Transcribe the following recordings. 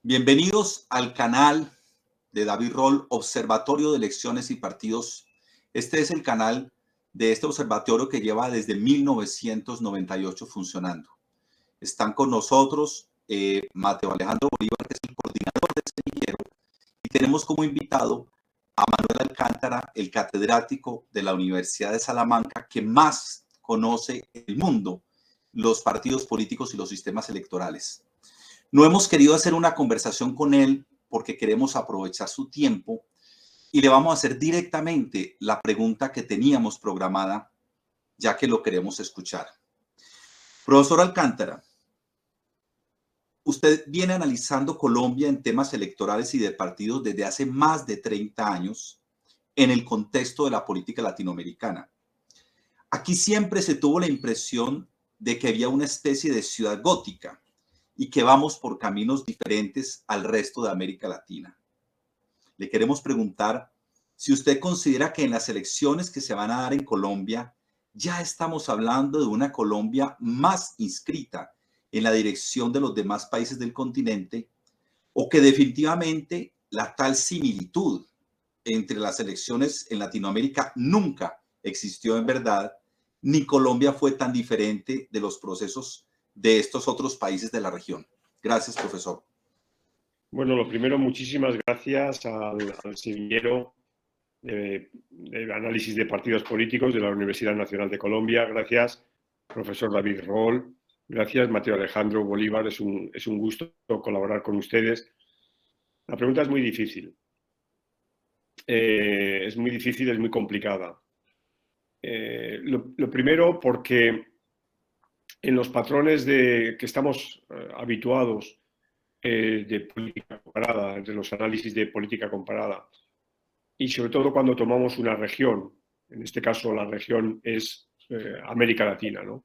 Bienvenidos al canal de David Roll, Observatorio de Elecciones y Partidos. Este es el canal de este observatorio que lleva desde 1998 funcionando. Están con nosotros Mateo Alejandro Bolívar, que es el coordinador de semillero, y tenemos como invitado a Manuel Alcántara, el catedrático de la Universidad de Salamanca, que más conoce el mundo, los partidos políticos y los sistemas electorales. No hemos querido hacer una conversación con él porque queremos aprovechar su tiempo y le vamos a hacer directamente la pregunta que teníamos programada, ya que lo queremos escuchar. Profesor Alcántara, usted viene analizando Colombia en temas electorales y de partidos desde hace más de 30 años en el contexto de la política latinoamericana. Aquí siempre se tuvo la impresión de que había una especie de ciudad gótica y que vamos por caminos diferentes al resto de América Latina. Le queremos preguntar si usted considera que en las elecciones que se van a dar en Colombia ya estamos hablando de una Colombia más inscrita en la dirección de los demás países del continente, o que definitivamente la tal similitud entre las elecciones en Latinoamérica nunca existió en verdad, ni Colombia fue tan diferente de los procesos de estos otros países de la región. Gracias, profesor. Bueno, lo primero, muchísimas gracias al semillero de análisis de partidos políticos de la Universidad Nacional de Colombia. Gracias, profesor David Roll. Gracias, Mateo Alejandro Bolívar. Es un gusto colaborar con ustedes. La pregunta es muy difícil. Es muy complicada. Lo primero, porque en los patrones que estamos habituados de política comparada, de los análisis de política comparada, y sobre todo cuando tomamos una región, en este caso la región es América Latina, ¿no?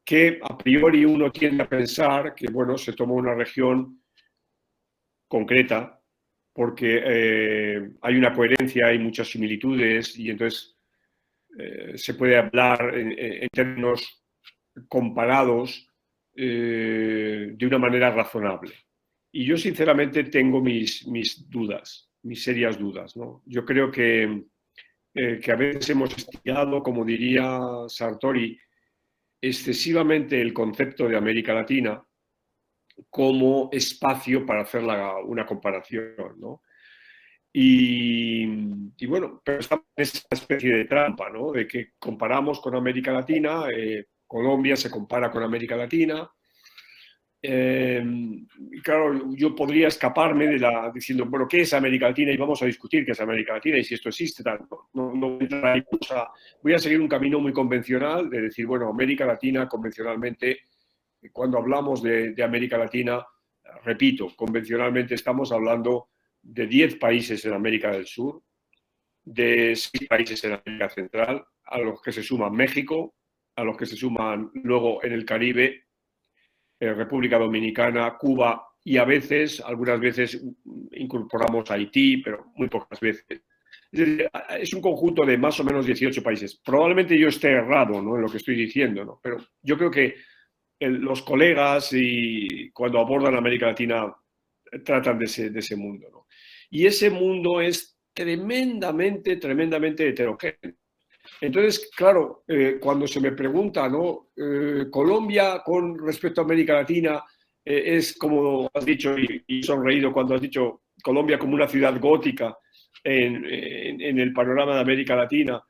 Que a priori uno tiende a pensar que, bueno, se toma una región concreta porque hay una coherencia, hay muchas similitudes y entonces se puede hablar en términos comparados de una manera razonable. Y yo sinceramente tengo mis dudas, mis serias dudas, ¿no? Yo creo que a veces hemos estirado, como diría Sartori, excesivamente el concepto de América Latina como espacio para hacer una comparación, ¿no? Y bueno, pero estamos en esa especie de trampa, ¿no? De que comparamos con América Latina, Colombia se compara con América Latina. Y claro, yo podría escaparme diciendo, bueno, ¿qué es América Latina? Y vamos a discutir qué es América Latina y si esto existe. No voy a seguir un camino muy convencional de decir, bueno, América Latina convencionalmente, cuando hablamos de América Latina, repito, convencionalmente estamos hablando de 10 países en América del Sur, de 6 países en América Central, a los que se suman México, a los que se suman luego en el Caribe, República Dominicana, Cuba y algunas veces incorporamos a Haití, pero muy pocas veces. Es decir, es un conjunto de más o menos 18 países. Probablemente yo esté errado, ¿no?, en lo que estoy diciendo, ¿no? Pero yo creo que los colegas y cuando abordan América Latina tratan de ese mundo, ¿no? Y ese mundo es tremendamente heterogéneo. Entonces, claro, cuando se me pregunta, ¿no? Colombia con respecto a América Latina es como has dicho, y he sonreído cuando has dicho Colombia como una ciudad gótica en el panorama de América Latina.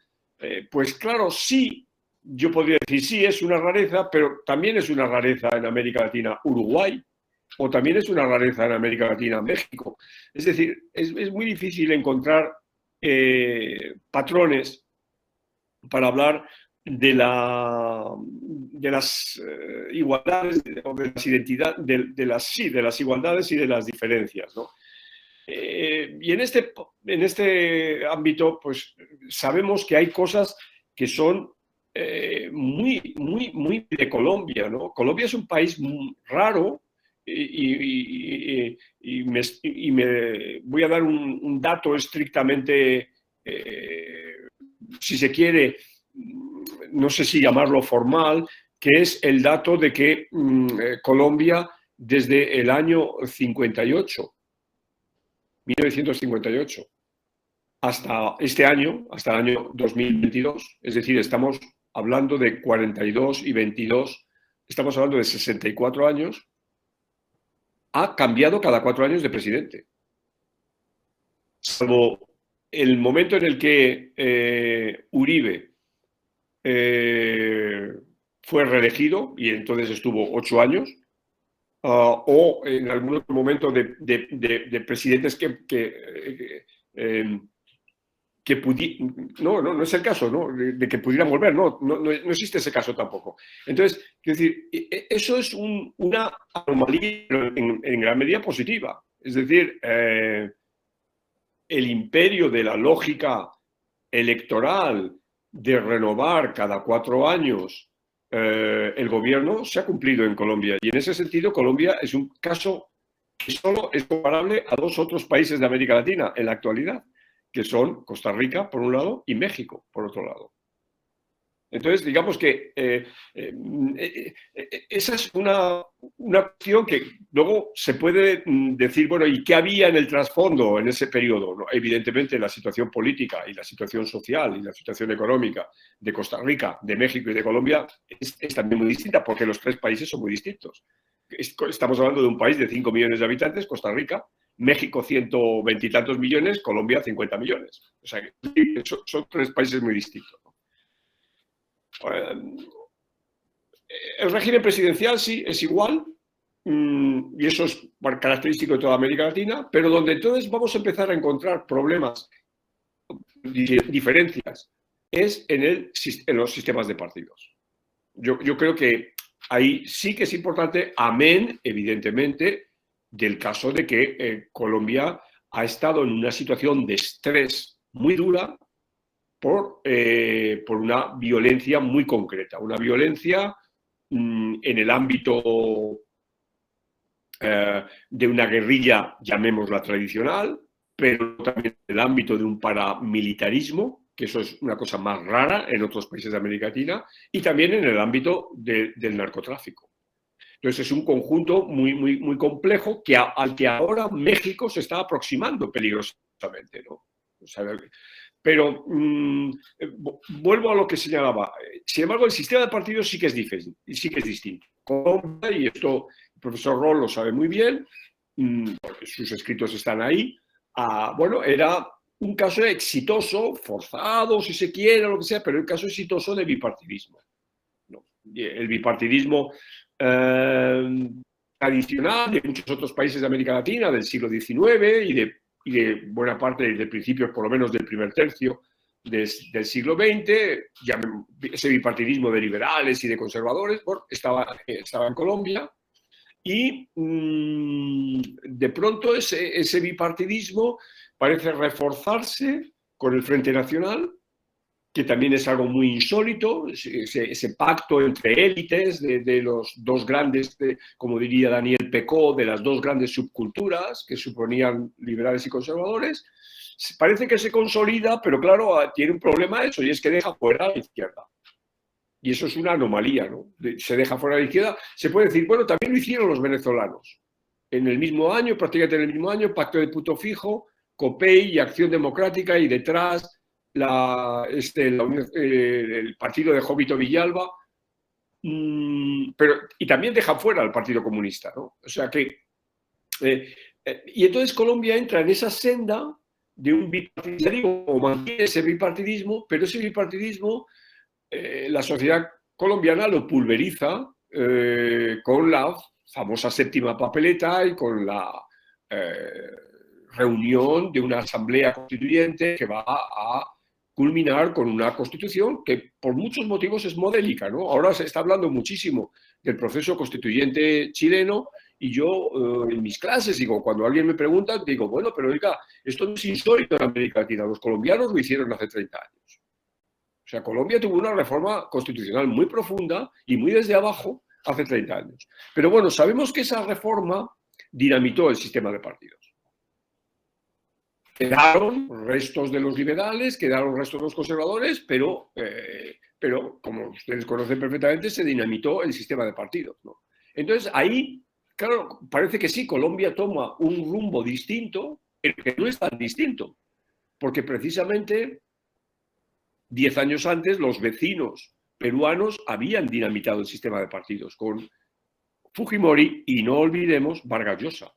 Pues claro, sí, yo podría decir sí, es una rareza, pero también es una rareza en América Latina Uruguay, o también es una rareza en América Latina México. Es decir, es muy difícil encontrar patrones para hablar de las igualdades o de las identidades, de las igualdades y de las diferencias, ¿no? Y en este ámbito, pues sabemos que hay cosas que son muy de Colombia, ¿no? Colombia es un país muy raro y me voy a dar un dato estrictamente, si se quiere, no sé si llamarlo formal, que es el dato de que Colombia desde el año 58, 1958, hasta este año, hasta el año 2022, es decir, estamos hablando de 42 y 22, estamos hablando de 64 años, ha cambiado cada 4 años de presidente. Salvo el momento en el que Uribe fue reelegido y entonces estuvo 8 años, o en algún otro momento de presidentes no es el caso, ¿no? De que pudieran volver, no existe ese caso tampoco. Entonces, quiero decir, eso es una anomalía en gran medida positiva. Es decir, el imperio de la lógica electoral de renovar cada 4 años el gobierno se ha cumplido en Colombia. Y en ese sentido, Colombia es un caso que solo es comparable a 2 otros países de América Latina en la actualidad, que son Costa Rica, por un lado, y México, por otro lado. Entonces, digamos que esa es una cuestión que luego se puede decir, bueno, ¿y qué había en el trasfondo en ese periodo? ¿No? Evidentemente, la situación política y la situación social y la situación económica de Costa Rica, de México y de Colombia es también muy distinta, porque los 3 países son muy distintos. Estamos hablando de un país de 5 millones de habitantes, Costa Rica, México 120 y tantos millones, Colombia 50 millones. O sea, son 3 países muy distintos. El régimen presidencial sí es igual, y eso es característico de toda América Latina, pero donde entonces vamos a empezar a encontrar problemas, diferencias, es en los sistemas de partidos. Yo creo que ahí sí que es importante, amén, evidentemente, del caso de que Colombia ha estado en una situación de estrés muy dura por una violencia muy concreta, una violencia en el ámbito de una guerrilla, llamémosla tradicional, pero también en el ámbito de un paramilitarismo, que eso es una cosa más rara en otros países de América Latina, y también en el ámbito del narcotráfico. Entonces es un conjunto muy, muy, muy complejo al que ahora México se está aproximando peligrosamente, ¿no? O sea, pero vuelvo a lo que señalaba. Sin embargo, el sistema de partidos sí que es difícil, y sí que es distinto. Colombia, y esto el profesor Roll lo sabe muy bien, porque sus escritos están ahí, bueno, era un caso exitoso, forzado, si se quiere, lo que sea, pero el caso exitoso de bipartidismo, ¿no? El bipartidismo tradicional de muchos otros países de América Latina del siglo XIX y de buena parte de principios, por lo menos del primer tercio del siglo XX, ese bipartidismo de liberales y de conservadores, bueno, estaba en Colombia, y de pronto ese bipartidismo parece reforzarse con el Frente Nacional, que también es algo muy insólito, ese pacto entre élites de los 2 grandes, como diría Daniel Pecó, de las 2 grandes subculturas que suponían liberales y conservadores, parece que se consolida, pero claro, tiene un problema eso, y es que deja fuera a la izquierda. Y eso es una anomalía, ¿no? Se deja fuera a la izquierda. Se puede decir, bueno, también lo hicieron los venezolanos. En el mismo año, prácticamente en el mismo año, pacto de punto fijo, COPEI y Acción Democrática, y detrás el partido de Jovito Villalba, y también deja fuera al Partido Comunista, ¿no? O sea que... y entonces Colombia entra en esa senda de un bipartidismo, o mantiene ese bipartidismo, pero ese bipartidismo la sociedad colombiana lo pulveriza con la famosa 7ª papeleta y con la reunión de una asamblea constituyente que va a culminar con una constitución que por muchos motivos es modélica, ¿no? Ahora se está hablando muchísimo del proceso constituyente chileno, y yo en mis clases digo, cuando alguien me pregunta, digo, bueno, pero oiga, esto no es insólito en América Latina, los colombianos lo hicieron hace 30 años. O sea, Colombia tuvo una reforma constitucional muy profunda y muy desde abajo hace 30 años. Pero bueno, sabemos que esa reforma dinamitó el sistema de partidos. Quedaron restos de los liberales, quedaron restos de los conservadores, pero como ustedes conocen perfectamente, se dinamitó el sistema de partidos, ¿no? Entonces ahí claro, parece que sí, Colombia toma un rumbo distinto, pero que no es tan distinto, porque precisamente 10 años antes los vecinos peruanos habían dinamitado el sistema de partidos con Fujimori y, no olvidemos, Vargas Llosa,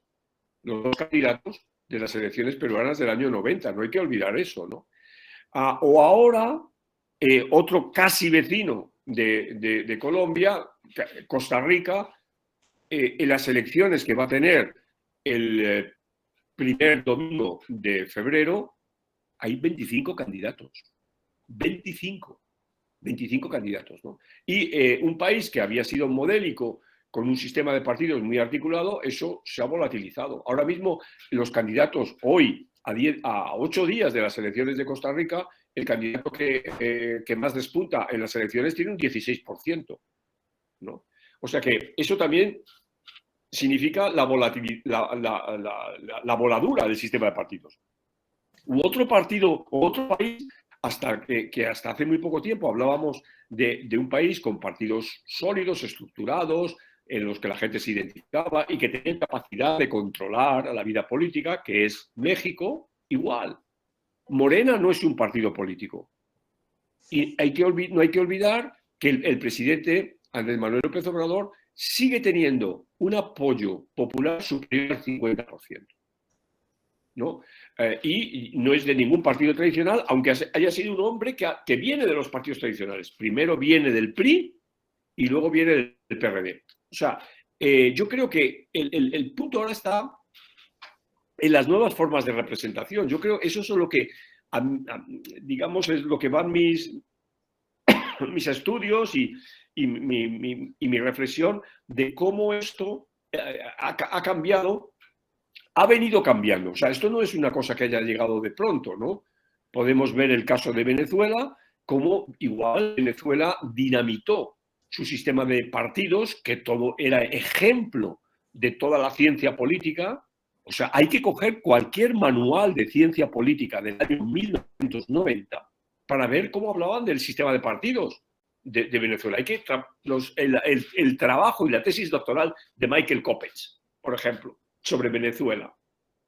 los dos candidatos de las elecciones peruanas del año 90. No hay que olvidar eso, ¿no? O ahora, otro casi vecino de Colombia, Costa Rica, en las elecciones que va a tener el primer domingo de febrero, hay 25 candidatos. 25 candidatos, ¿no? Y un país que había sido modélico con un sistema de partidos muy articulado, eso se ha volatilizado. Ahora mismo los candidatos hoy, a 8 días de las elecciones de Costa Rica, el candidato que más despunta en las elecciones tiene un 16%, ¿no? O sea que eso también significa la voladura del sistema de partidos. Otro partido, otro país, que hasta hace muy poco tiempo hablábamos de un país con partidos sólidos, estructurados, en los que la gente se identificaba y que tenía capacidad de controlar a la vida política, que es México, igual. Morena no es un partido político. Y no hay que olvidar que el presidente Andrés Manuel López Obrador sigue teniendo un apoyo popular superior al 50%. ¿No? Y no es de ningún partido tradicional, aunque haya sido un hombre que viene de los partidos tradicionales. Primero viene del PRI y luego viene del PRD. O sea, yo creo que el punto ahora está en las nuevas formas de representación. Yo creo que eso es lo que, digamos, es lo que van mis estudios y mi reflexión de cómo esto ha cambiado. Ha venido cambiando. O sea, esto no es una cosa que haya llegado de pronto, ¿no? Podemos ver el caso de Venezuela, como igual Venezuela dinamitó su sistema de partidos, que todo era ejemplo de toda la ciencia política. O sea, hay que coger cualquier manual de ciencia política del año 1990 para ver cómo hablaban del sistema de partidos de Venezuela. Hay que el trabajo y la tesis doctoral de Michael Coppens, por ejemplo, sobre Venezuela.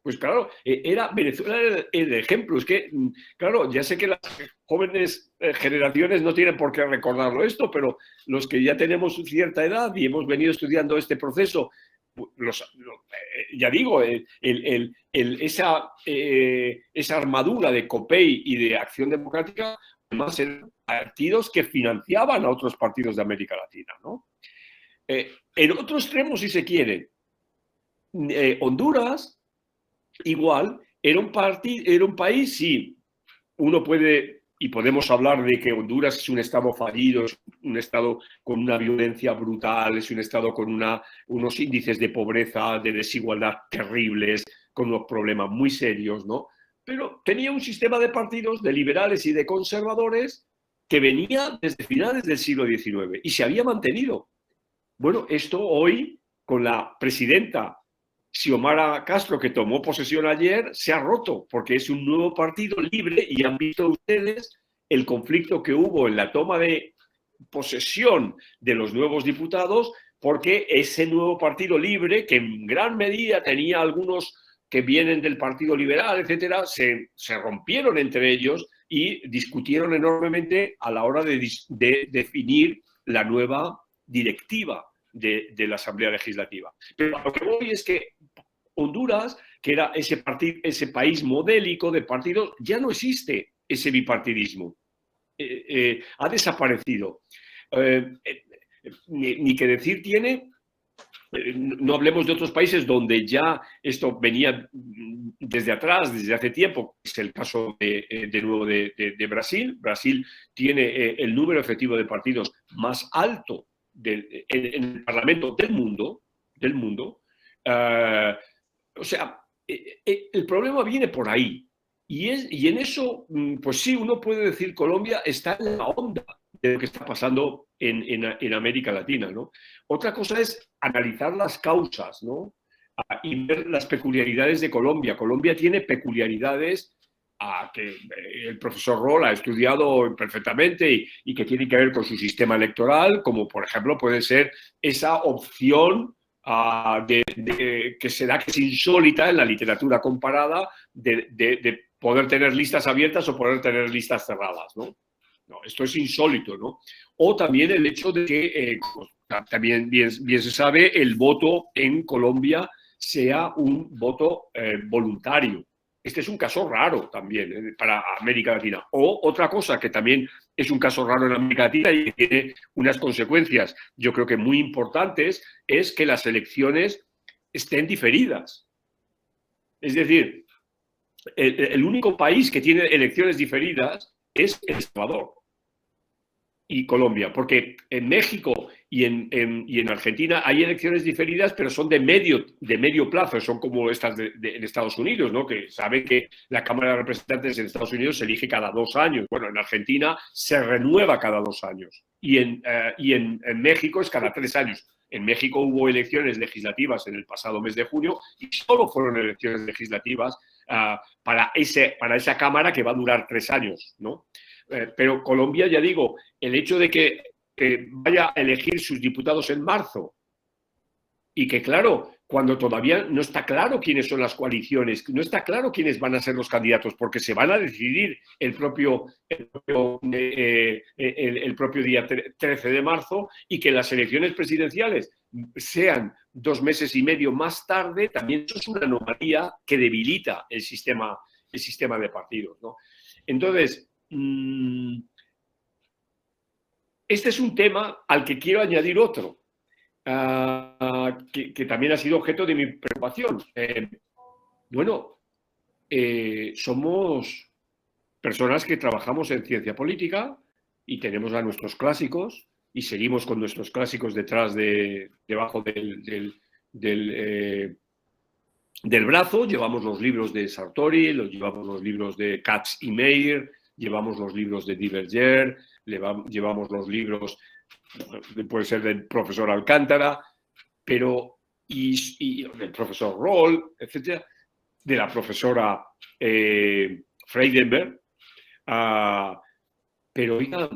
Pues claro, Venezuela era el ejemplo. Es que, claro, ya sé que las jóvenes generaciones no tienen por qué recordarlo esto, pero los que ya tenemos cierta edad y hemos venido estudiando este proceso, ya digo, esa armadura de COPEI y de Acción Democrática, además eran partidos que financiaban a otros partidos de América Latina, ¿no? En otro extremo, si se quiere, Honduras, igual, era un país, sí, uno puede y podemos hablar de que Honduras es un estado fallido, es un estado con una violencia brutal, es un estado con unos índices de pobreza, de desigualdad terribles, con unos problemas muy serios, ¿no? Pero tenía un sistema de partidos, de liberales y de conservadores, que venía desde finales del siglo XIX y se había mantenido. Bueno, esto hoy, con la presidenta Xiomara Castro, que tomó posesión ayer, se ha roto, porque es un nuevo partido libre y han visto ustedes el conflicto que hubo en la toma de posesión de los nuevos diputados, porque ese nuevo partido libre, que en gran medida tenía algunos que vienen del Partido Liberal, etcétera, se rompieron entre ellos y discutieron enormemente a la hora de definir la nueva directiva de la Asamblea Legislativa. Pero a lo que voy es que Honduras, que era ese país modélico de partidos, ya no existe ese bipartidismo. Ha desaparecido. Ni que decir tiene, no hablemos de otros países donde ya esto venía desde atrás, desde hace tiempo. Es el caso de nuevo de Brasil. Brasil tiene el número efectivo de partidos más alto en el Parlamento del mundo. O sea, el problema viene por ahí. Y en eso, pues sí, uno puede decir Colombia está en la onda de lo que está pasando en América Latina, ¿no? Otra cosa es analizar las causas, ¿no? Y ver las peculiaridades de Colombia. Colombia tiene peculiaridades que el profesor Roll ha estudiado perfectamente y que tienen que ver con su sistema electoral, como por ejemplo puede ser esa opción que se da, que es insólita en la literatura comparada, de poder tener listas abiertas o poder tener listas cerradas, ¿no? No, esto es insólito, ¿no? O también el hecho de que, también bien se sabe, el voto en Colombia sea un voto voluntario. Este es un caso raro también para América Latina. O otra cosa que también es un caso raro en América Latina y tiene unas consecuencias, yo creo que muy importantes, es que las elecciones estén diferidas. Es decir, el único país que tiene elecciones diferidas es El Salvador y Colombia, porque en México y en Argentina hay elecciones diferidas, pero son de medio plazo, son como estas en Estados Unidos, ¿no? Que saben que la Cámara de Representantes en Estados Unidos se elige cada 2 años. Bueno, en Argentina se renueva cada 2 años y en México es cada 3 años. En México hubo elecciones legislativas en el pasado mes de junio y solo fueron elecciones legislativas para esa Cámara que va a durar 3 años, ¿no? Pero Colombia, ya digo, el hecho de que vaya a elegir sus diputados en marzo y que, claro, cuando todavía no está claro quiénes son las coaliciones, no está claro quiénes van a ser los candidatos, porque se van a decidir el propio día 13 de marzo, y que las elecciones presidenciales sean 2 meses y medio más tarde, también eso es una anomalía que debilita el sistema de partidos, ¿no? Entonces, este es un tema al que quiero añadir otro, que también ha sido objeto de mi preocupación. Somos personas que trabajamos en ciencia política y tenemos a nuestros clásicos y seguimos con nuestros clásicos debajo del brazo. Llevamos los libros de Sartori, llevamos los libros de Katz y Meyer, llevamos los libros de Diverger, llevamos los libros, puede ser del profesor Alcántara, pero y del profesor Roll, etcétera, de la profesora Freidenberg. Pero oiga,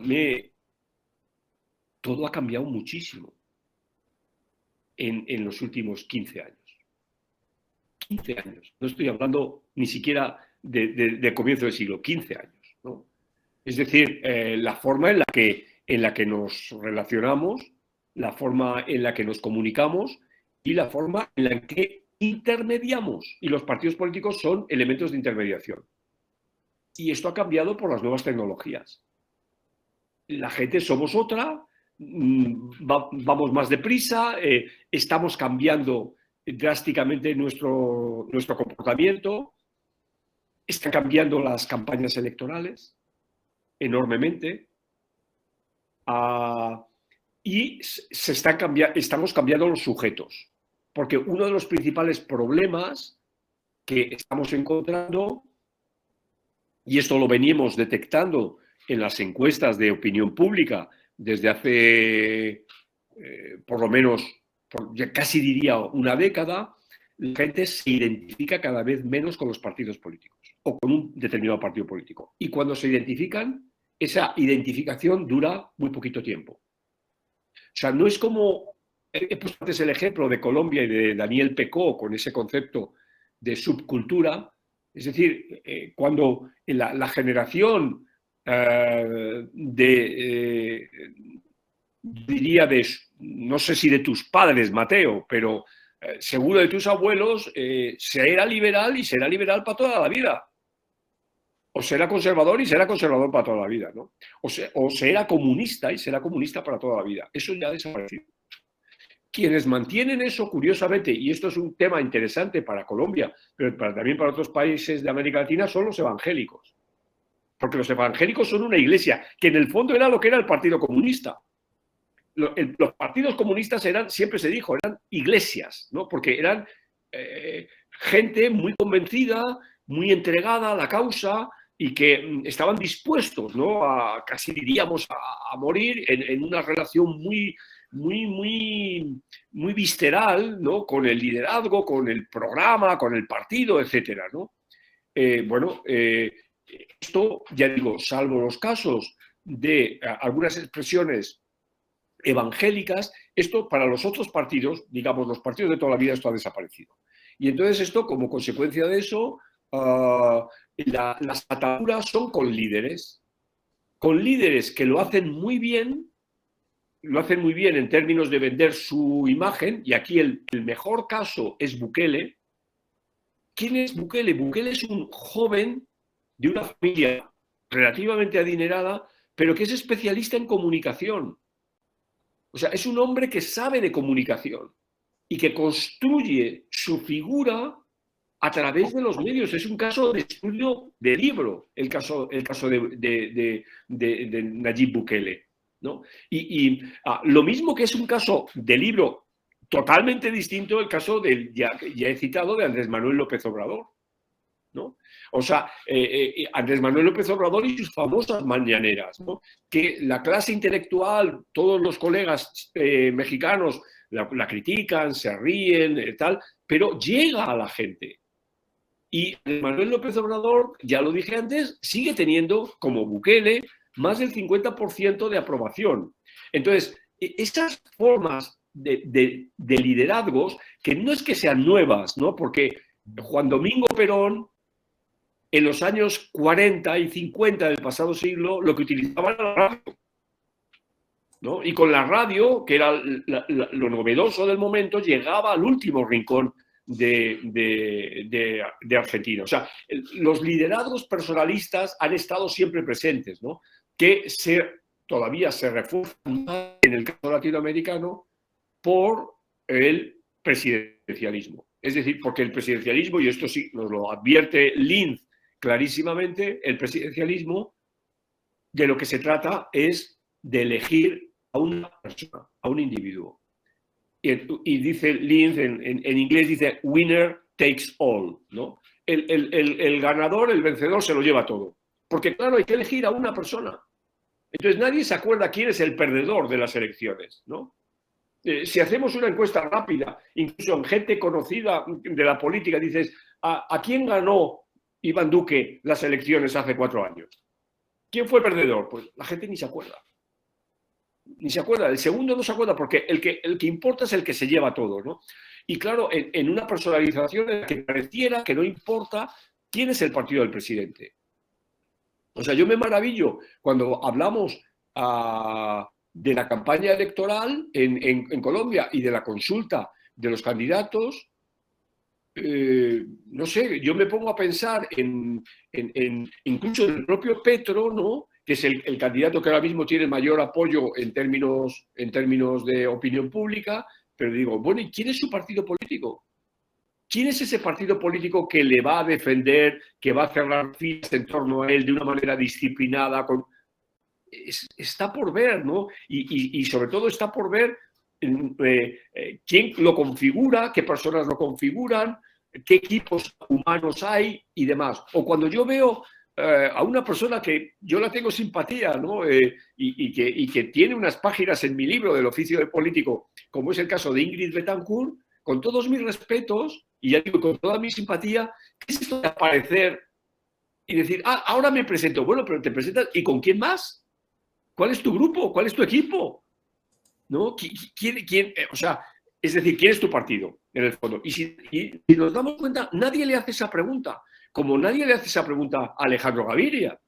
todo ha cambiado muchísimo en los últimos 15 años. 15 años. No estoy hablando ni siquiera de comienzo del siglo, 15 años, ¿no? Es decir, la forma en la que nos relacionamos, la forma en la que nos comunicamos y la forma en la que intermediamos. Y los partidos políticos son elementos de intermediación. Y esto ha cambiado por las nuevas tecnologías. La gente somos otra, vamos más deprisa, estamos cambiando drásticamente nuestro comportamiento, están cambiando las campañas electorales enormemente, y estamos cambiando los sujetos, porque uno de los principales problemas que estamos encontrando, y esto lo venimos detectando en las encuestas de opinión pública desde hace por lo menos, casi diría una década, la gente se identifica cada vez menos con los partidos políticos o con un determinado partido político. Y cuando se identifican, esa identificación dura muy poquito tiempo. O sea, no es como, he puesto antes el ejemplo de Colombia y de Daniel Pecó con ese concepto de subcultura. Es decir, cuando la generación diría no sé si de tus padres, Mateo, pero seguro de tus abuelos, será liberal y será liberal para toda la vida. O será conservador y será conservador para toda la vida, ¿no? O será comunista y será comunista para toda la vida. Eso ya ha desaparecido. Quienes mantienen eso, curiosamente, y esto es un tema interesante para Colombia, pero también para otros países de América Latina, son los evangélicos. Porque los evangélicos son una iglesia, que en el fondo era lo que era el Partido Comunista. Los partidos comunistas siempre se dijo, eran iglesias, ¿no? Porque eran gente muy convencida, muy entregada a la causa y que estaban dispuestos, ¿no? Casi diríamos a morir en una relación muy visceral, ¿no? Con el liderazgo, con el programa, con el partido, etcétera, ¿no? Esto, ya digo, salvo los casos de algunas expresiones evangélicas. Esto para los otros partidos, digamos, los partidos de toda la vida, esto ha desaparecido. Y entonces esto, como consecuencia de eso, las ataduras son con líderes que lo hacen muy bien en términos de vender su imagen, y aquí el mejor caso es Bukele. ¿Quién es Bukele? Bukele es un joven de una familia relativamente adinerada, pero que es especialista en comunicación. O sea, es un hombre que sabe de comunicación y que construye su figura a través de los medios. Es un caso de estudio de libro, el caso de Nayib Bukele, ¿no? Lo mismo que es un caso de libro totalmente distinto el caso del ya he citado de Andrés Manuel López Obrador, ¿no? O sea, Andrés Manuel López Obrador y sus famosas mañaneras, ¿no? Que la clase intelectual, todos los colegas mexicanos la critican, se ríen, tal, pero llega a la gente. Y Andrés Manuel López Obrador, ya lo dije antes, sigue teniendo, como Bukele, más del 50% de aprobación. Entonces, esas formas de liderazgos, que no es que sean nuevas, ¿no? Porque Juan Domingo Perón, en los años 40 y 50 del pasado siglo, lo que utilizaba era la radio, ¿no? Y con la radio, que era lo novedoso del momento, llegaba al último rincón de Argentina. O sea, los liderazgos personalistas han estado siempre presentes, ¿no? Que todavía se refuerzan más en el caso latinoamericano por el presidencialismo. Es decir, porque el presidencialismo, y esto sí nos lo advierte Linz clarísimamente, el presidencialismo de lo que se trata es de elegir a una persona, a un individuo. Y dice Linz, en inglés dice winner takes all, ¿no? El ganador, el vencedor se lo lleva todo. Porque claro, hay que elegir a una persona. Entonces nadie se acuerda quién es el perdedor de las elecciones, ¿no? Si hacemos una encuesta rápida, incluso en gente conocida de la política, dices, ¿a quién ganó Iván Duque las elecciones hace 4 años? ¿Quién fue el perdedor? Pues la gente ni se acuerda. Ni se acuerda. El segundo no se acuerda porque el que importa es el que se lleva todo, ¿no? Y claro, en una personalización en la que pareciera que no importa quién es el partido del presidente. O sea, yo me maravillo cuando hablamos de la campaña electoral en Colombia y de la consulta de los candidatos. No sé, yo me pongo a pensar incluso en el propio Petro, ¿no? Que es el candidato que ahora mismo tiene mayor apoyo en términos de opinión pública, pero digo, bueno, ¿y quién es su partido político? ¿Quién es ese partido político que le va a defender, que va a cerrar filas en torno a él de una manera disciplinada? Está por ver, ¿no? Y sobre todo está por ver quién lo configura, qué personas lo configuran, qué equipos humanos hay y demás. O cuando yo veo a una persona que yo la tengo simpatía, ¿no? y que tiene unas páginas en mi libro del oficio de político, como es el caso de Ingrid Betancourt, con todos mis respetos, y ya digo, con toda mi simpatía, ¿qué es esto de aparecer y decir, ahora me presento? Bueno, pero te presentas, ¿y con quién más? ¿Cuál es tu grupo? ¿Cuál es tu equipo? ¿No? ¿Quién? O sea, es decir, ¿quién es tu partido, en el fondo? Y si nos damos cuenta, nadie le hace esa pregunta, como nadie le hace esa pregunta a Alejandro Gaviria,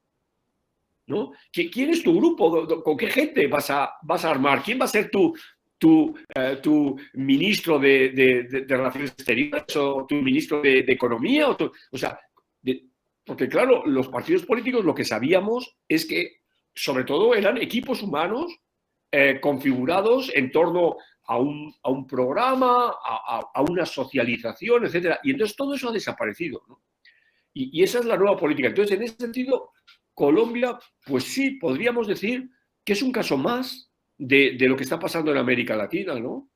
¿no? ¿Quién es tu grupo? ¿Con qué gente vas a armar? ¿Quién va a ser tu ministro de Relaciones Exteriores o tu ministro de Economía? O sea, porque claro, los partidos políticos lo que sabíamos es que sobre todo eran equipos humanos configurados en torno a un programa, a una socialización, etc. Y entonces todo eso ha desaparecido, ¿no? Y esa es la nueva política. Entonces, en ese sentido, Colombia, pues sí, podríamos decir que es un caso más de lo que está pasando en América Latina, ¿no?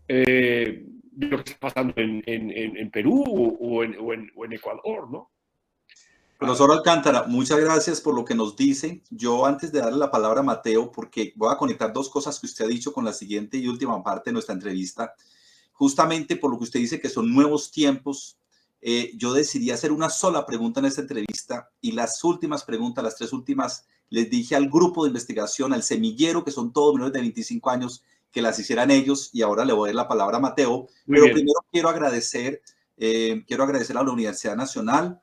De lo que está pasando en Perú o en Ecuador, ¿no? Profesor Alcántara, muchas gracias por lo que nos dice. Yo antes de darle la palabra a Mateo, porque voy a conectar 2 cosas que usted ha dicho con la siguiente y última parte de nuestra entrevista, justamente por lo que usted dice que son nuevos tiempos, yo decidí hacer una sola pregunta en esta entrevista y las últimas preguntas, las 3 últimas, les dije al grupo de investigación, al semillero, que son todos menores de 25 años, que las hicieran ellos, y ahora le voy a dar la palabra a Mateo. Muy Pero bien. primero quiero agradecer a la Universidad Nacional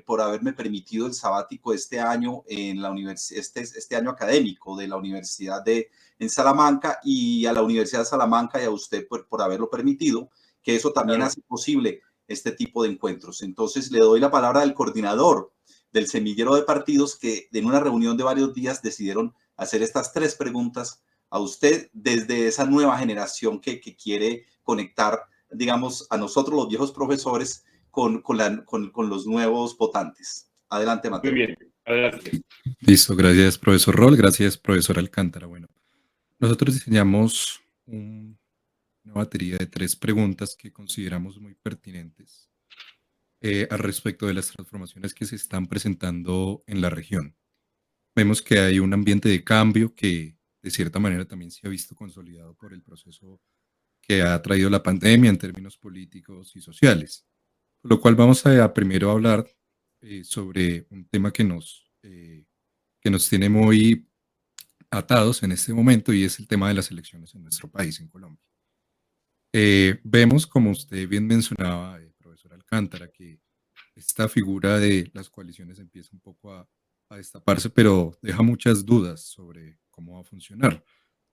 por haberme permitido el sabático este año en la este año académico de la Universidad en Salamanca, y a la Universidad de Salamanca y a usted por haberlo permitido, que eso también hace posible este tipo de encuentros. Entonces le doy la palabra al coordinador del semillero de partidos, que en una reunión de varios días decidieron hacer estas 3 preguntas a usted desde esa nueva generación que quiere conectar, digamos, a nosotros los viejos profesores con los nuevos votantes. Adelante, Mateo. Muy bien, adelante. Listo, gracias, profesor Roll, gracias, profesor Alcántara. Bueno, nosotros diseñamos una batería de 3 preguntas que consideramos muy pertinentes al respecto de las transformaciones que se están presentando en la región. Vemos que hay un ambiente de cambio que de cierta manera también se ha visto consolidado por el proceso que ha traído la pandemia en términos políticos y sociales. Por lo cual vamos a primero hablar sobre un tema que nos tiene muy atados en este momento, y es el tema de las elecciones en nuestro país, en Colombia. Vemos, como usted bien mencionaba, profesor Alcántara, que esta figura de las coaliciones empieza un poco a destaparse, pero deja muchas dudas sobre cómo va a funcionar.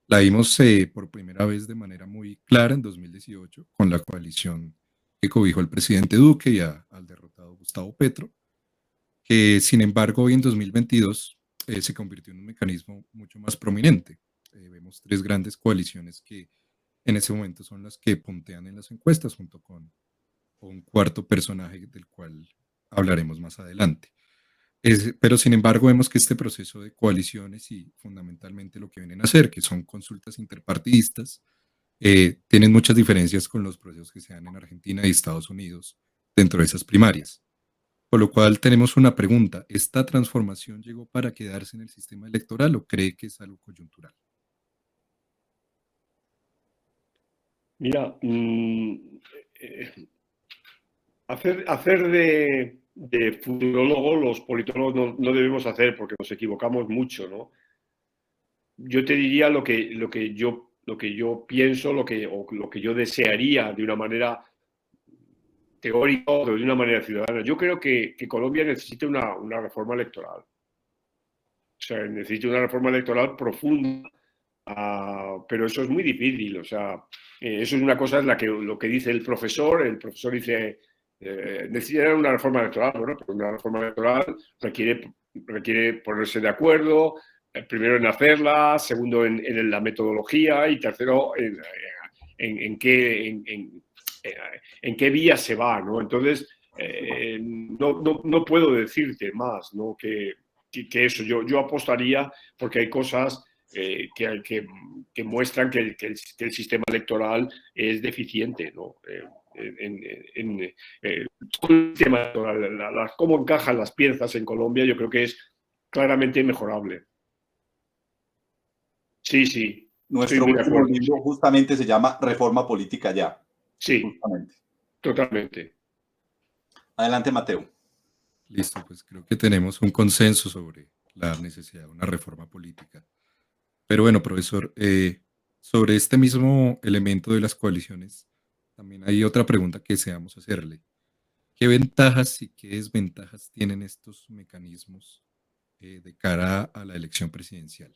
La vimos por primera vez de manera muy clara en 2018 con la coalición que cobijó al presidente Duque y al derrotado Gustavo Petro, que sin embargo hoy en 2022 se convirtió en un mecanismo mucho más prominente. Vemos 3 grandes coaliciones que en ese momento son las que puntean en las encuestas, junto con un cuarto personaje del cual hablaremos más adelante. Pero sin embargo vemos que este proceso de coaliciones y fundamentalmente lo que vienen a hacer, que son consultas interpartidistas, tienen muchas diferencias con los procesos que se dan en Argentina y Estados Unidos dentro de esas primarias. Por lo cual tenemos una pregunta: ¿esta transformación llegó para quedarse en el sistema electoral o cree que es algo coyuntural? Mira, hacer de futurólogo los politólogos no debemos hacer, porque nos equivocamos mucho, ¿no? Yo te diría lo que yo pienso, lo que yo desearía de una manera teórica o de una manera ciudadana. Yo creo que Colombia necesita una reforma electoral. O sea, necesita una reforma electoral profunda, pero eso es muy difícil. O sea, eso es una cosa, lo que dice el profesor dice, necesita una reforma electoral. Bueno, pero una reforma electoral requiere ponerse de acuerdo, primero en hacerla, segundo en la metodología, y tercero en qué vía se va, ¿no? Entonces, no puedo decirte más, ¿no? que eso. Yo apostaría, porque hay cosas que muestran que el sistema electoral es deficiente, ¿no? Todo el sistema electoral, cómo encajan las piezas en Colombia, yo creo que es claramente mejorable. Sí. Nuestro último libro justamente se llama Reforma Política Ya. Sí, justamente. Totalmente. Adelante, Mateo. Listo, pues creo que tenemos un consenso sobre la necesidad de una reforma política. Pero bueno, profesor, sobre este mismo elemento de las coaliciones, también hay otra pregunta que deseamos hacerle. ¿Qué ventajas y qué desventajas tienen estos mecanismos de cara a la elección presidencial?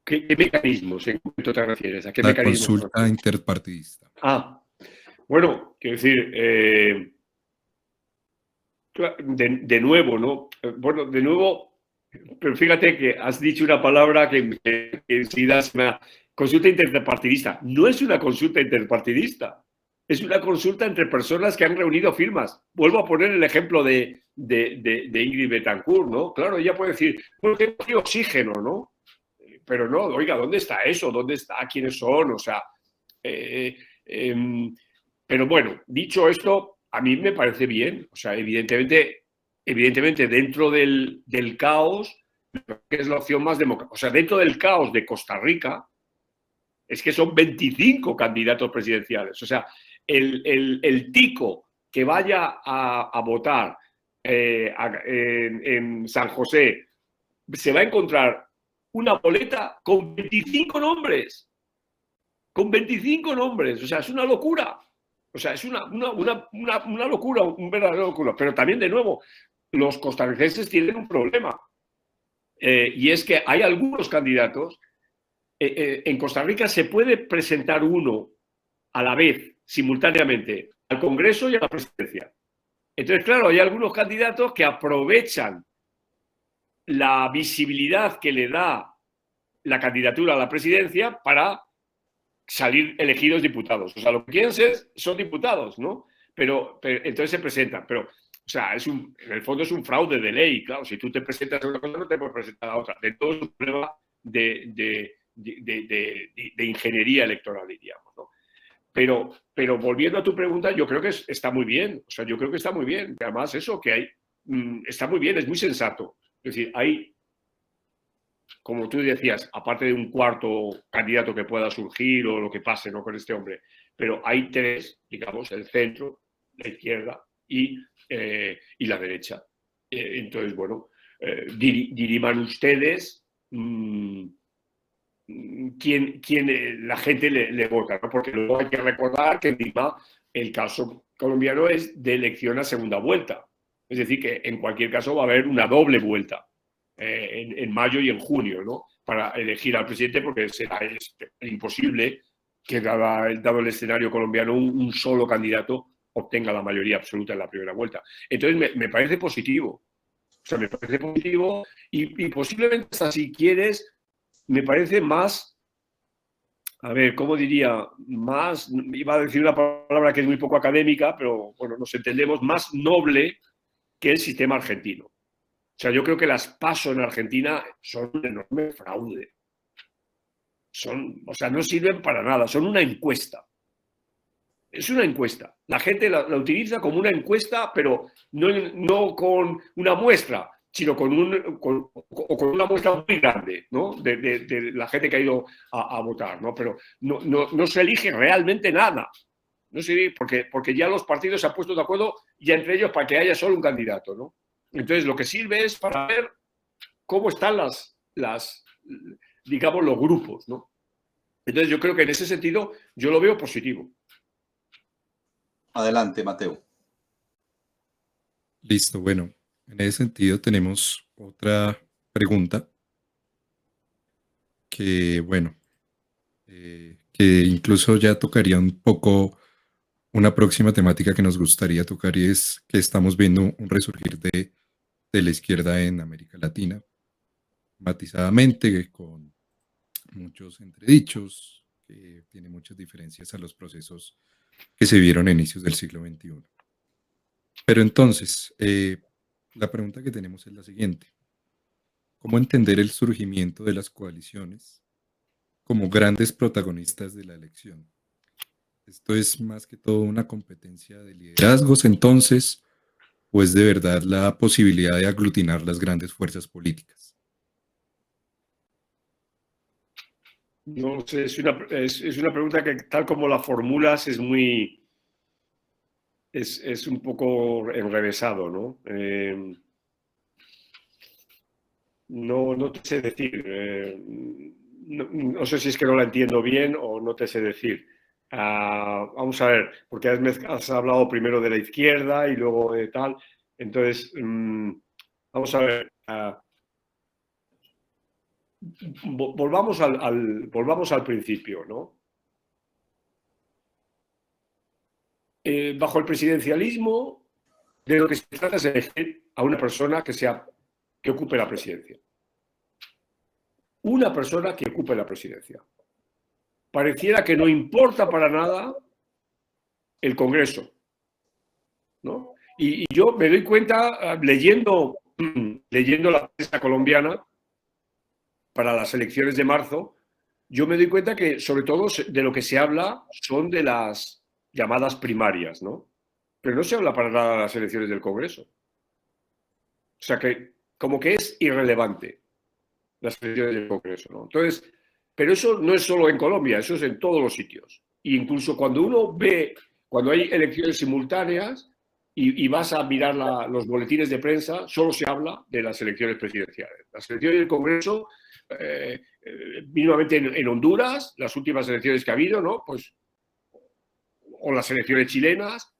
¿Qué mecanismos en concreto te refieres? ¿A qué La mecanismos? consulta interpartidista. Bueno, quiero decir, de nuevo, ¿no? Bueno, de nuevo, pero fíjate que has dicho una palabra que enseguida es una consulta interpartidista. No es una consulta interpartidista, es una consulta entre personas que han reunido firmas. Vuelvo a poner el ejemplo de Ingrid Betancourt, ¿no? Claro, ella puede decir, bueno, qué oxígeno, ¿no? Pero no, oiga, ¿dónde está eso? ¿Dónde está? ¿Quiénes son? O sea, pero bueno, dicho esto, a mí me parece bien. O sea, evidentemente dentro del caos, que es la opción más democrática. O sea, dentro del caos de Costa Rica, es que son 25 candidatos presidenciales. O sea, el tico que vaya a votar en San José se va a encontrar una boleta con 25 nombres. Con 25 nombres. O sea, es una locura. O sea, es una locura, un verdadero locura. Pero también, de nuevo, los costarricenses tienen un problema. Y es que hay algunos candidatos. En Costa Rica se puede presentar uno a la vez, simultáneamente, al Congreso y a la presidencia. Entonces, claro, hay algunos candidatos que aprovechan la visibilidad que le da la candidatura a la presidencia para salir elegidos diputados. O sea, lo que quieren ser son diputados, ¿no? Pero entonces se presentan. Pero, o sea, en el fondo es un fraude de ley. Claro, si tú te presentas a una cosa, no te puedes presentar a otra. De todo es un problema de ingeniería electoral, diríamos, ¿no? Pero volviendo a tu pregunta, yo creo que está muy bien. O sea, yo creo que está muy bien. Además, eso que hay, está muy bien, es muy sensato. Es decir, hay, como tú decías, aparte de un cuarto candidato que pueda surgir o lo que pase, ¿no?, con este hombre, pero hay tres, digamos, el centro, la izquierda y la derecha. Entonces, bueno, diriman ustedes quién la gente le vota, ¿no? Porque luego hay que recordar que encima el caso colombiano es de elección a segunda vuelta. Es decir, que en cualquier caso va a haber una doble vuelta en mayo y en junio, ¿no?, para elegir al presidente, porque será imposible que, dado el escenario colombiano, un solo candidato obtenga la mayoría absoluta en la primera vuelta. Entonces, me parece positivo. O sea, me parece positivo y posiblemente, hasta si quieres, me parece más, a ver, ¿cómo diría? Más, iba a decir una palabra que es muy poco académica, pero bueno, nos entendemos, más noble que el sistema argentino. O sea, yo creo que las PASO en Argentina son un enorme fraude. O sea, no sirven para nada, son una encuesta. Es una encuesta. La gente la utiliza como una encuesta, pero no con una muestra, sino con una muestra muy grande, ¿no?, de la gente que ha ido a votar, ¿no? Pero no se elige realmente nada. No se elige porque ya los partidos se han puesto de acuerdo ya entre ellos para que haya solo un candidato, ¿no? Entonces, lo que sirve es para ver cómo están digamos, los grupos, ¿no? Entonces, yo creo que en ese sentido yo lo veo positivo. Adelante, Mateo. Listo, bueno, en ese sentido tenemos otra pregunta que, bueno, que incluso ya tocaría un poco una próxima temática que nos gustaría tocar, y es que estamos viendo un resurgir de la izquierda en América Latina, matizadamente, con muchos entredichos, que tiene muchas diferencias a los procesos que se vieron a inicios del siglo XXI. Pero entonces, la pregunta que tenemos es la siguiente. ¿Cómo entender el surgimiento de las coaliciones como grandes protagonistas de la elección? ¿Esto es más que todo una competencia de liderazgos entonces, o es de verdad la posibilidad de aglutinar las grandes fuerzas políticas? No sé, es una pregunta que, tal como la formulas, es un poco enrevesado, ¿no? No te sé decir. No sé si es que no la entiendo bien o no te sé decir. Vamos a ver, porque has hablado primero de la izquierda y luego de tal. Entonces, vamos a ver. Volvamos al principio, ¿no? Bajo el presidencialismo, de lo que se trata es de elegir a una persona que ocupe la presidencia. Una persona que ocupe la presidencia. Pareciera que no importa para nada el Congreso, ¿no? Y yo me doy cuenta, leyendo la prensa colombiana para las elecciones de marzo, yo me doy cuenta que, sobre todo, de lo que se habla son de las llamadas primarias, ¿no? Pero no se habla para nada de las elecciones del Congreso. O sea que, como que es irrelevante las elecciones del Congreso, ¿no? Entonces, pero eso no es solo en Colombia, eso es en todos los sitios. E incluso cuando uno ve, cuando hay elecciones simultáneas, y vas a mirar los boletines de prensa, solo se habla de las elecciones presidenciales. Las elecciones del Congreso, mínimamente en Honduras, las últimas elecciones que ha habido, ¿no? Pues, o las elecciones chilenas,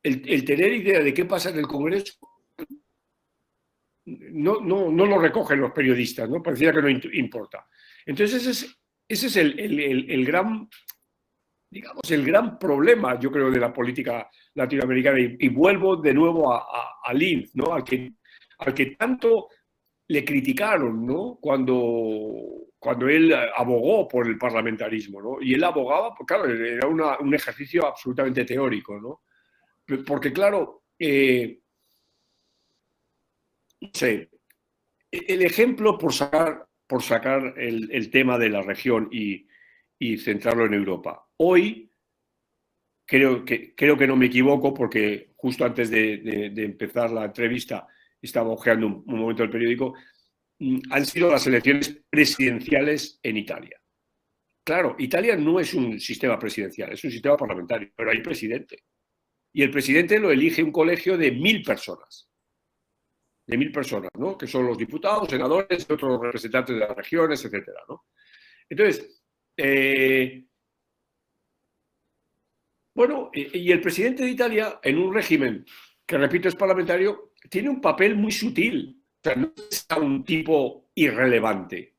el tener idea de qué pasa en el Congreso no lo recogen los periodistas, ¿no? Parecía que no importa. Entonces ese es el gran, digamos, el gran problema, yo creo, de la política latinoamericana. Y vuelvo de nuevo a Lind, ¿no? Al que tanto le criticaron, ¿no? Cuando él abogó por el parlamentarismo, ¿no? Y él abogaba, pues claro, era un ejercicio absolutamente teórico, ¿no? Porque claro, no sé, el ejemplo por sacar el tema de la región y centrarlo en Europa. Hoy, creo que no me equivoco, porque justo antes de empezar la entrevista estaba hojeando un momento el periódico, han sido las elecciones presidenciales en Italia. Claro, Italia no es un sistema presidencial, es un sistema parlamentario, pero hay presidente. Y el presidente lo elige un colegio de 1.000 personas. De 1.000 personas, ¿no? Que son los diputados, senadores, otros representantes de las regiones, etcétera, ¿no? Entonces, bueno, y el presidente de Italia, en un régimen que, repito, es parlamentario, tiene un papel muy sutil. O sea, no es un tipo irrelevante.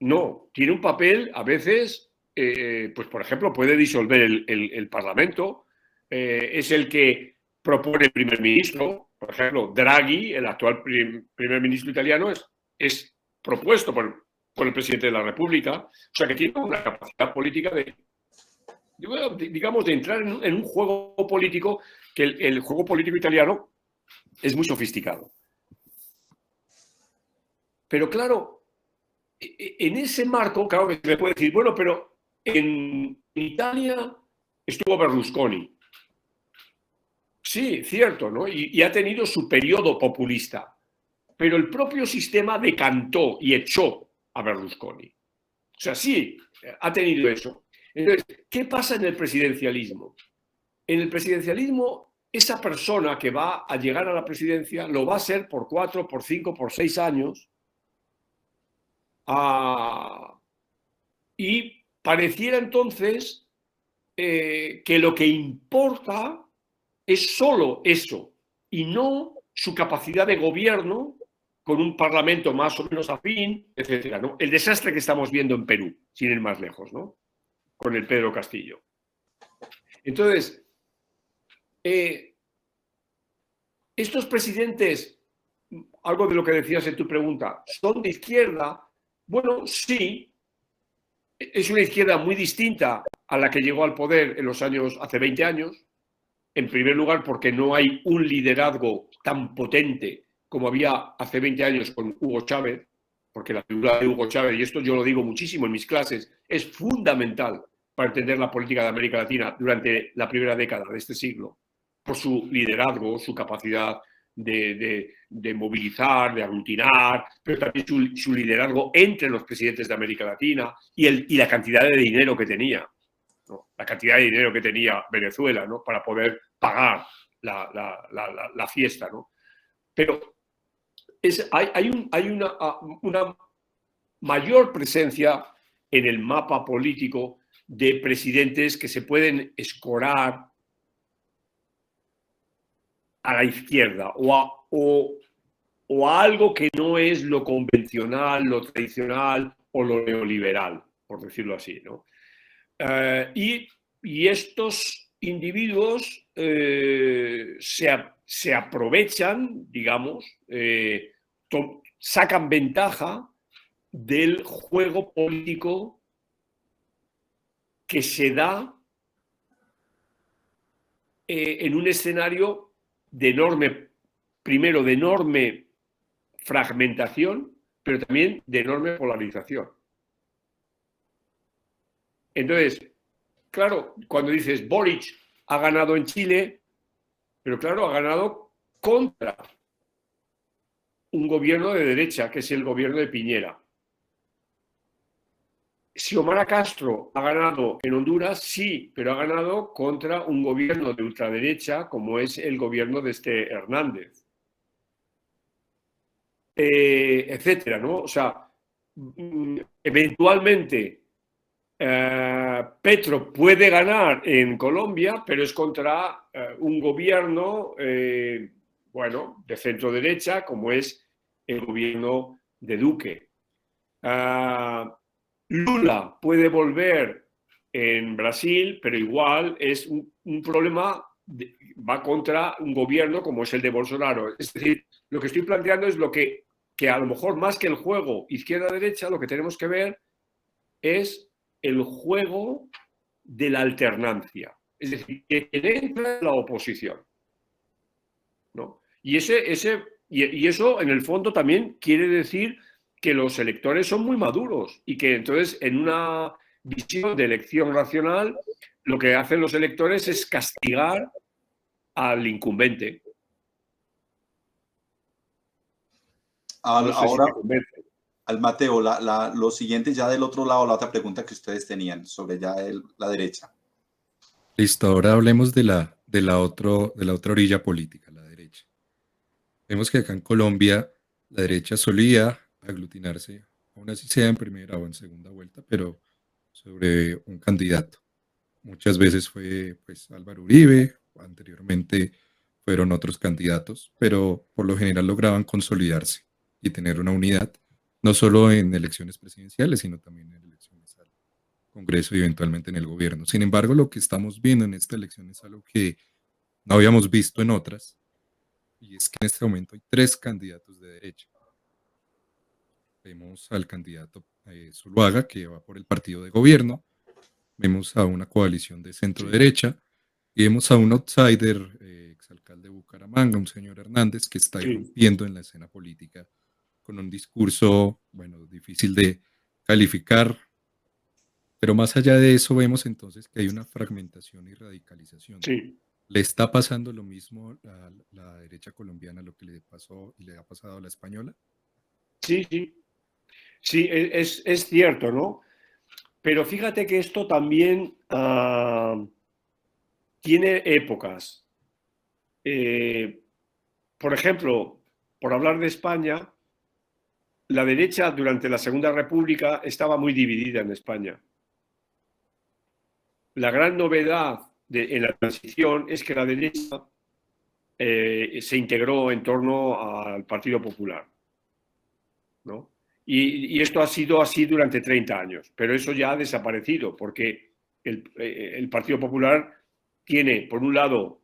No, tiene un papel, a veces, pues por ejemplo, puede disolver el Parlamento, es el que propone el primer ministro. Por ejemplo, Draghi, el actual primer ministro italiano, es propuesto por el presidente de la República. O sea, que tiene una capacidad política digamos, de entrar en un juego político, que el juego político italiano es muy sofisticado. Pero claro, en ese marco, claro que se me puede decir, bueno, pero en Italia estuvo Berlusconi. Sí, cierto, ¿no? Y ha tenido su periodo populista. Pero el propio sistema decantó y echó a Berlusconi. O sea, sí, ha tenido eso. Entonces, ¿qué pasa en el presidencialismo? En el presidencialismo, esa persona que va a llegar a la presidencia lo va a ser por 4, por 5, por 6 años. Y pareciera entonces que lo que importa es solo eso y no su capacidad de gobierno con un parlamento más o menos afín, etcétera, ¿no? El desastre que estamos viendo en Perú, sin ir más lejos, ¿no? Con el Pedro Castillo. Entonces, estos presidentes, algo de lo que decías en tu pregunta, ¿son de izquierda? Bueno, sí. Es una izquierda muy distinta a la que llegó al poder en los años, hace 20 años. En primer lugar, porque no hay un liderazgo tan potente como había hace 20 años con Hugo Chávez, porque la figura de Hugo Chávez, y esto yo lo digo muchísimo en mis clases, es fundamental para entender la política de América Latina durante la primera década de este siglo, por su liderazgo, su capacidad de movilizar, de aglutinar, pero también su liderazgo entre los presidentes de América Latina y la cantidad de dinero que tenía. ¿No? La cantidad de dinero que tenía Venezuela, ¿no? Para poder pagar la fiesta, ¿no? Pero hay una mayor presencia en el mapa político de presidentes que se pueden escorar a la izquierda o a algo que no es lo convencional, lo tradicional o lo neoliberal, por decirlo así, ¿no? Y estos individuos se aprovechan, digamos, sacan ventaja del juego político que se da en un escenario primero de enorme fragmentación, pero también de enorme polarización. Entonces, claro, cuando dices Boric ha ganado en Chile, pero claro, ha ganado contra un gobierno de derecha, que es el gobierno de Piñera. Xiomara Castro ha ganado en Honduras, sí, pero ha ganado contra un gobierno de ultraderecha como es el gobierno de este Hernández, etcétera, ¿no? O sea, eventualmente Petro puede ganar en Colombia, pero es contra un gobierno, bueno, de centro derecha, como es el gobierno de Duque. Lula puede volver en Brasil, pero igual es un problema, va contra un gobierno como es el de Bolsonaro. Es decir, lo que estoy planteando es lo que a lo mejor más que el juego izquierda-derecha, lo que tenemos que ver es el juego de la alternancia. Es decir, que entra en la oposición, ¿no? Y eso, en el fondo, también quiere decir que los electores son muy maduros y que entonces, en una visión de elección racional, lo que hacen los electores es castigar al incumbente. No sé si Ahora, te convence. al Mateo, lo siguiente ya del otro lado, la otra pregunta que ustedes tenían sobre ya la derecha. Listo, ahora hablemos de la otra orilla política, la derecha. Vemos que acá en Colombia la derecha solía aglutinarse, aún así sea en primera o en segunda vuelta, pero sobre un candidato. Muchas veces fue pues Álvaro Uribe, anteriormente fueron otros candidatos, pero por lo general lograban consolidarse y tener una unidad, no solo en elecciones presidenciales, sino también en elecciones al Congreso y eventualmente en el gobierno. Sin embargo, lo que estamos viendo en esta elección es algo que no habíamos visto en otras, y es que en este momento hay tres candidatos de derecha. Vemos al candidato Zuluaga, que va por el partido de gobierno, vemos a una coalición de centro derecha y vemos a un outsider, exalcalde de Bucaramanga, un señor Hernández, que está irrumpiendo en la escena política con un discurso, bueno, difícil de calificar, pero más allá de eso vemos entonces que hay una fragmentación y radicalización. Sí. ¿Le está pasando lo mismo a la derecha colombiana, lo que le pasó y le ha pasado a la española? Sí, sí. Sí, es cierto, ¿no? Pero fíjate que esto también tiene épocas. Por ejemplo, por hablar de España, la derecha durante la Segunda República estaba muy dividida en España. La gran novedad en la transición es que la derecha se integró en torno al Partido Popular, ¿no? Y esto ha sido así durante 30 años, pero eso ya ha desaparecido porque el Partido Popular tiene, por un lado,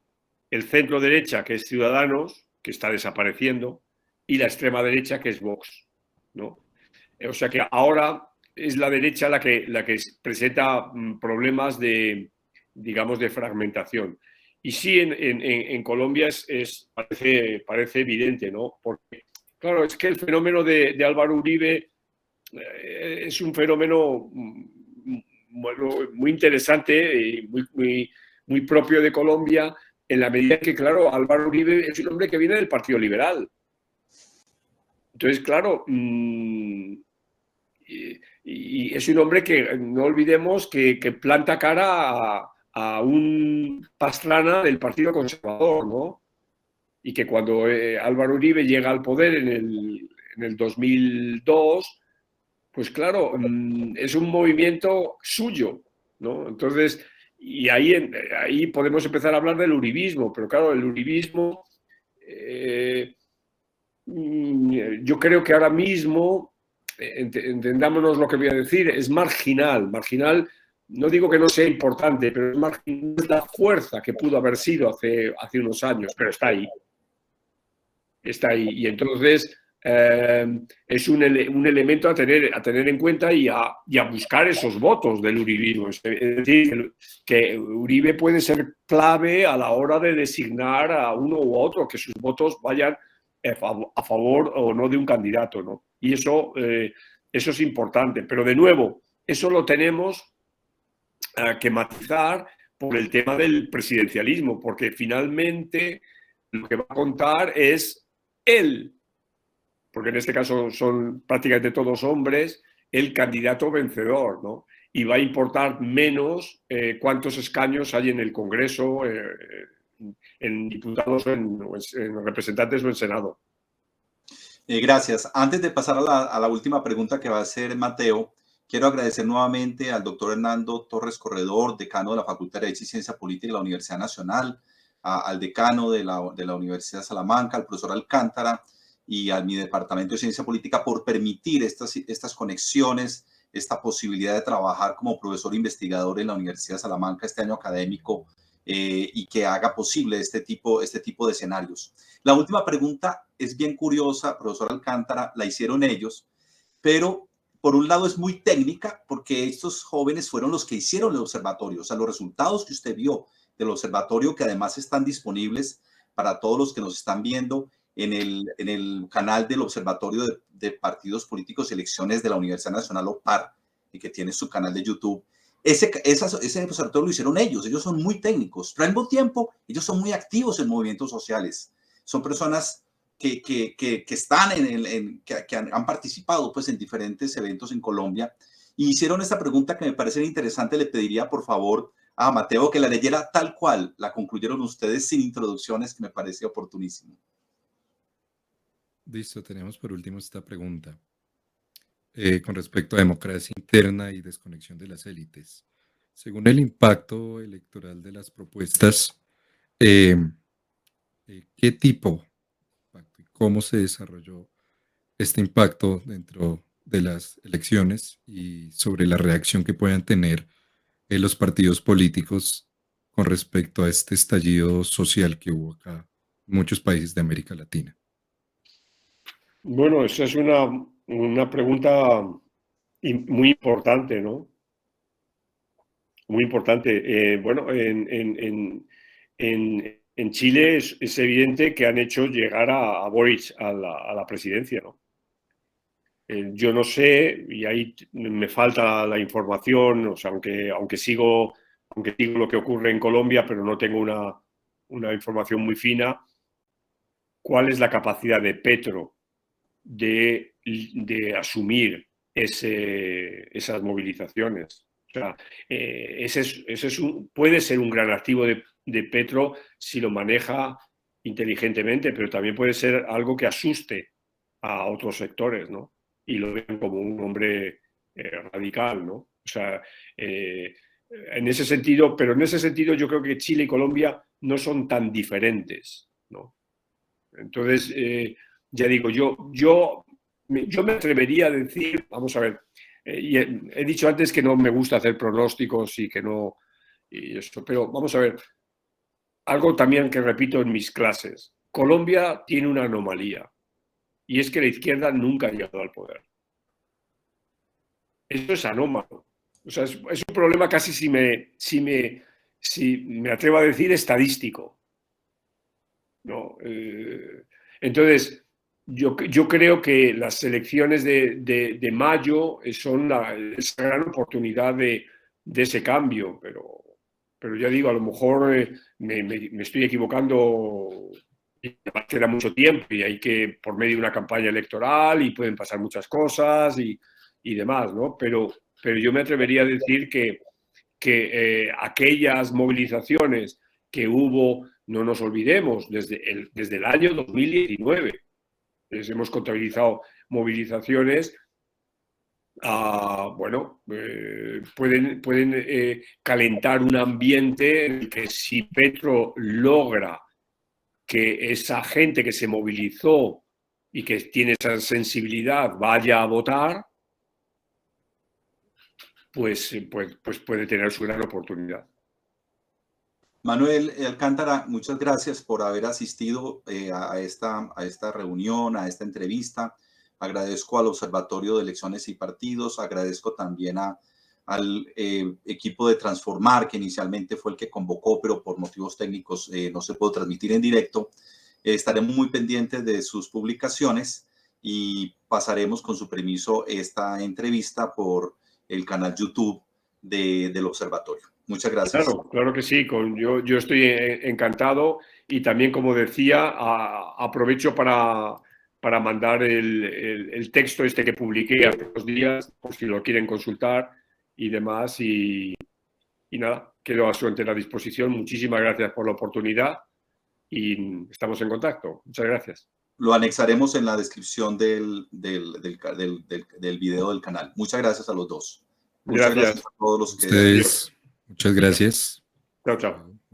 el centro derecha, que es Ciudadanos, que está desapareciendo, y la extrema derecha, que es Vox, ¿no? O sea que ahora es la derecha la que presenta problemas de, digamos, de fragmentación. Y sí, en Colombia parece evidente, ¿no? Porque, claro, es que el fenómeno de Álvaro Uribe es un fenómeno bueno, muy interesante y muy propio de Colombia, en la medida que, claro, Álvaro Uribe es un hombre que viene del Partido Liberal. Entonces, claro, y es un hombre que no olvidemos que planta cara a un Pastrana del Partido Conservador, ¿no? Y que cuando Álvaro Uribe llega al poder en el 2002, pues claro, es un movimiento suyo, ¿no? Entonces, y ahí podemos empezar a hablar del uribismo, pero claro, el uribismo, yo creo que ahora mismo, entendámonos lo que voy a decir, es marginal. Marginal, no digo que no sea importante, pero es marginal la fuerza que pudo haber sido hace unos años, pero está ahí. Está ahí. Y entonces es un elemento a tener en cuenta y a buscar esos votos del uribismo. Es decir, que Uribe puede ser clave a la hora de designar a uno u otro, que sus votos vayan a favor o no de un candidato, ¿no? Y eso es importante. Pero de nuevo, eso lo tenemos que matizar por el tema del presidencialismo, porque finalmente lo que va a contar es él, porque en este caso son prácticamente todos hombres, el candidato vencedor, ¿no? Y va a importar menos cuántos escaños hay en el Congreso, en diputados, en representantes o en Senado. Gracias. Antes de pasar a la última pregunta que va a hacer Mateo, quiero agradecer nuevamente al doctor Hernando Torres Corredor, decano de la Facultad de Derecho y Ciencia Política de la Universidad Nacional, al decano de la Universidad de Salamanca, al profesor Alcántara y a mi departamento de Ciencia Política por permitir estas conexiones, esta posibilidad de trabajar como profesor investigador en la Universidad de Salamanca este año académico y que haga posible este tipo de escenarios. La última pregunta es bien curiosa, profesor Alcántara, la hicieron ellos, pero por un lado es muy técnica porque estos jóvenes fueron los que hicieron el observatorio, o sea, los resultados que usted vio del observatorio, que además están disponibles para todos los que nos están viendo en el canal del Observatorio de Partidos Políticos y Elecciones de la Universidad Nacional OPAR, y que tiene su canal de YouTube. Ese observatorio lo hicieron ellos son muy técnicos, pero al mismo tiempo ellos son muy activos en movimientos sociales, son personas que están que han participado pues en diferentes eventos en Colombia y hicieron esta pregunta que me parece interesante. Le pediría por favor a Mateo que la leyera tal cual la concluyeron ustedes, sin introducciones, que me parece oportunísimo. Listo, tenemos por último esta pregunta. Con respecto a democracia interna y desconexión de las élites. Según el impacto electoral de las propuestas, ¿qué tipo y cómo se desarrolló este impacto dentro de las elecciones y sobre la reacción que puedan tener los partidos políticos con respecto a este estallido social que hubo acá en muchos países de América Latina? Bueno, esa es una pregunta muy importante, ¿no? Muy importante. Bueno, en Chile es evidente que han hecho llegar a Boric a la presidencia, ¿no? Yo no sé, y ahí me falta la información, o sea, aunque sigo lo que ocurre en Colombia, pero no tengo una información muy fina, cuál es la capacidad de Petro de asumir esas movilizaciones. O sea, puede ser un gran activo de Petro si lo maneja inteligentemente, pero también puede ser algo que asuste a otros sectores, ¿no? Y lo ven como un hombre radical, ¿no? O sea, en ese sentido yo creo que Chile y Colombia no son tan diferentes, ¿no? Entonces, ya digo, yo me atrevería a decir, vamos a ver, y he dicho antes que no me gusta hacer pronósticos y que no, y esto, pero vamos a ver, algo también que repito en mis clases. Colombia tiene una anomalía y es que la izquierda nunca ha llegado al poder. Eso es anómalo. O sea, es un problema casi, si me atrevo a decir, estadístico, ¿no? Entonces, yo creo que las elecciones de mayo son esa gran oportunidad de ese cambio, pero ya digo, a lo mejor me estoy equivocando, y queda mucho tiempo y hay que, por medio de una campaña electoral, y pueden pasar muchas cosas y demás, ¿no? Pero yo me atrevería a decir que aquellas movilizaciones que hubo, no nos olvidemos, desde el año 2019, hemos contabilizado movilizaciones, bueno, pueden calentar un ambiente en el que, si Petro logra que esa gente que se movilizó y que tiene esa sensibilidad vaya a votar, pues puede tener su gran oportunidad. Manuel Alcántara, muchas gracias por haber asistido a esta reunión, a esta entrevista. Agradezco al Observatorio de Elecciones y Partidos, agradezco también al equipo de Transformar, que inicialmente fue el que convocó, pero por motivos técnicos no se pudo transmitir en directo. Estaremos muy pendientes de sus publicaciones y pasaremos, con su permiso, esta entrevista por el canal YouTube del Observatorio. Muchas gracias. Claro que sí. Yo estoy encantado, y también, como decía, aprovecho para para mandar el texto este que publiqué hace 2 días, por si lo quieren consultar y demás. Y nada, quedo a su entera disposición. Muchísimas gracias por la oportunidad y estamos en contacto. Muchas gracias. Lo anexaremos en la descripción del video del canal. Muchas gracias a los dos. Muchas gracias a todos los que... Ustedes, muchas gracias. Chao, chao.